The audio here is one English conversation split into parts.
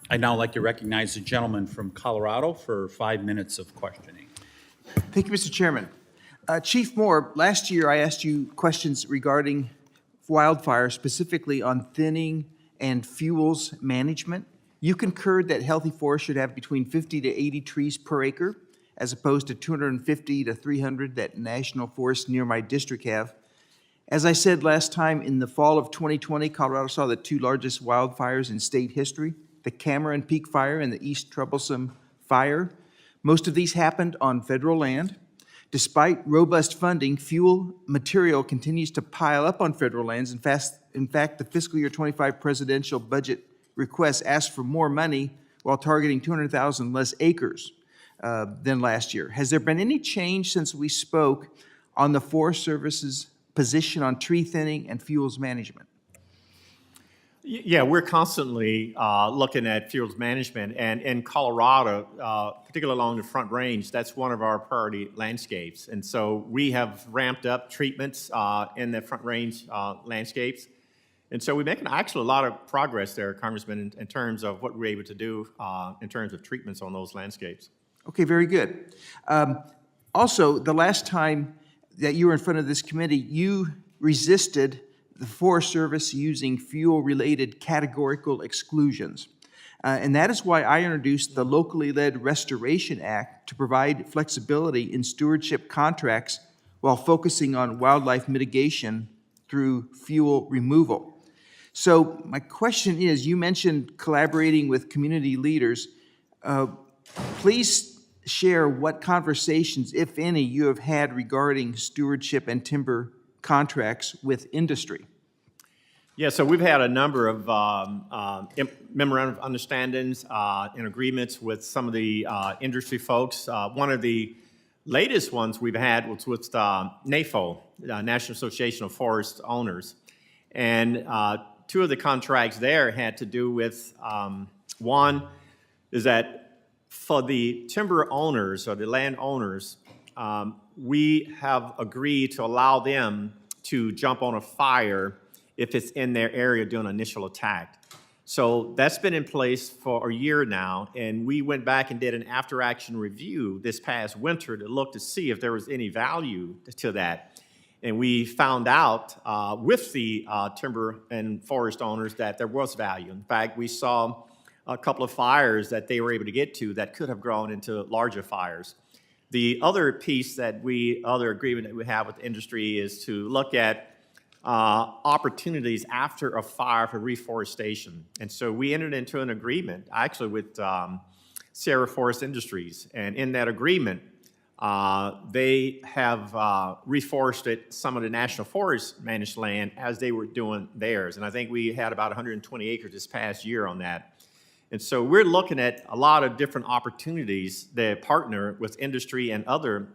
I'd now like to recognize the gentleman from Colorado for 5 minutes of questioning. Thank you, Mr. Chairman. Chief Moore, last year I asked you questions regarding wildfire, specifically on thinning and fuels management. You concurred that healthy forests should have between 50 to 80 trees per acre, as opposed to 250 to 300 that national forests near my district have. As I said last time, in the fall of 2020, Colorado saw the two largest wildfires in state history, the Cameron Peak Fire and the East Troublesome Fire. Most of these happened on federal land. Despite robust funding, fuel material continues to pile up on federal lands. In fact, the fiscal year 25 presidential budget request asked for more money while targeting 200,000 less acres than last year. Has there been any change since we spoke on the Forest Service's position on tree thinning and fuels management? Yeah, we're constantly looking at fuels management, and in Colorado, particularly along the Front Range, that's one of our priority landscapes. And so we have ramped up treatments in the Front Range landscapes. And so we're making actually a lot of progress there, Congressman, in terms of what we're able to do in terms of treatments on those landscapes. Okay, very good. Also, the last time that you were in front of this committee, you resisted the Forest Service using fuel-related categorical exclusions. And that is why I introduced the Locally Led Restoration Act to provide flexibility in stewardship contracts while focusing on wildlife mitigation through fuel removal. So my question is, you mentioned collaborating with community leaders. Please share what conversations, if any, you have had regarding stewardship and timber contracts with industry. Yeah, so we've had a number of memorandum of understandings and agreements with some of the industry folks. One of the latest ones we've had was with NAFO, National Association of Forest Owners. And two of the contracts there had to do with, one is that for the timber owners or the land owners, we have agreed to allow them to jump on a fire if it's in their area during initial attack. So that's been in place for a year now, and we went back and did an after-action review this past winter to look to see if there was any value to that. And we found out with the timber and forest owners that there was value. In fact, we saw a couple of fires that they were able to get to that could have grown into larger fires. The other piece other agreement that we have with the industry is to look at opportunities after a fire for reforestation. And so we entered into an agreement actually with Sierra Forest Industries. And in that agreement, they have reforested some of the National Forest managed land as they were doing theirs. And I think we had about 120 acres this past year on that. And so we're looking at a lot of different opportunities that partner with industry and other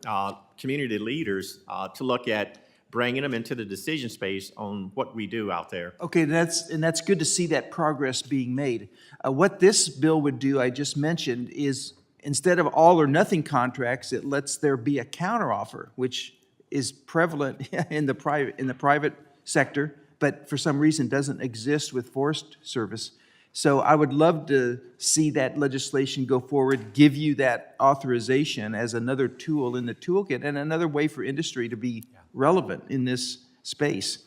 community leaders to look at bringing them into the decision space on what we do out there. Okay, that's good to see that progress being made. What this bill would do, I just mentioned, is instead of all or nothing contracts, it lets there be a counteroffer, which is prevalent in the private sector, but for some reason doesn't exist with Forest Service. So I would love to see that legislation go forward, give you that authorization as another tool in the toolkit and another way for industry to be relevant in this space.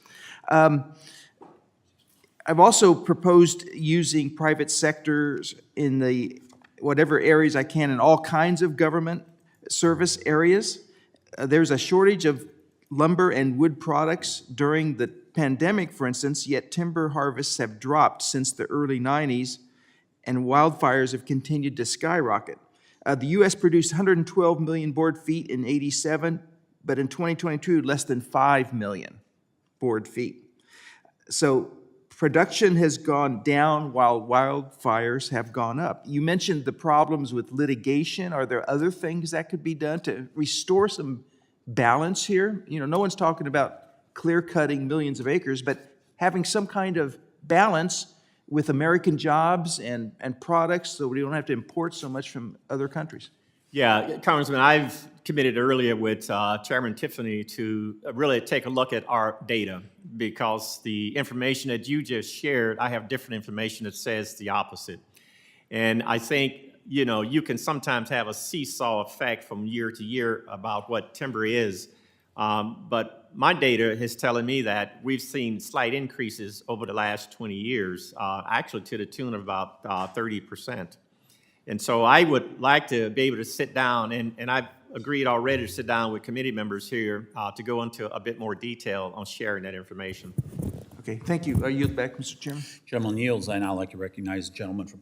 I've also proposed using private sectors in the whatever areas I can in all kinds of government service areas. There's a shortage of lumber and wood products during the pandemic, for instance, yet timber harvests have dropped since the early 90s, and wildfires have continued to skyrocket. The U.S. produced 112 million board feet in '87, but in 2022, less than 5 million board feet. So production has gone down while wildfires have gone up. You mentioned the problems with litigation. Are there other things that could be done to restore some balance here? You know, no one's talking about clear-cutting millions of acres, but having some kind of balance with American jobs and products so we don't have to import so much from other countries. Yeah, Congressman, I've committed earlier with Chairman Tiffany to really take a look at our data, because the information that you just shared, I have different information that says the opposite. And I think, you know, you can sometimes have a seesaw effect from year to year about what timber is. But my data is telling me that we've seen slight increases over the last 20 years, actually to the tune of about 30%. And so I would like to be able to sit down, and I've agreed already to sit down with committee members here to go into a bit more detail on sharing that information. Okay, thank you. I yield back, Mr. Chairman. Gentleman yields. I now like to recognize the gentleman from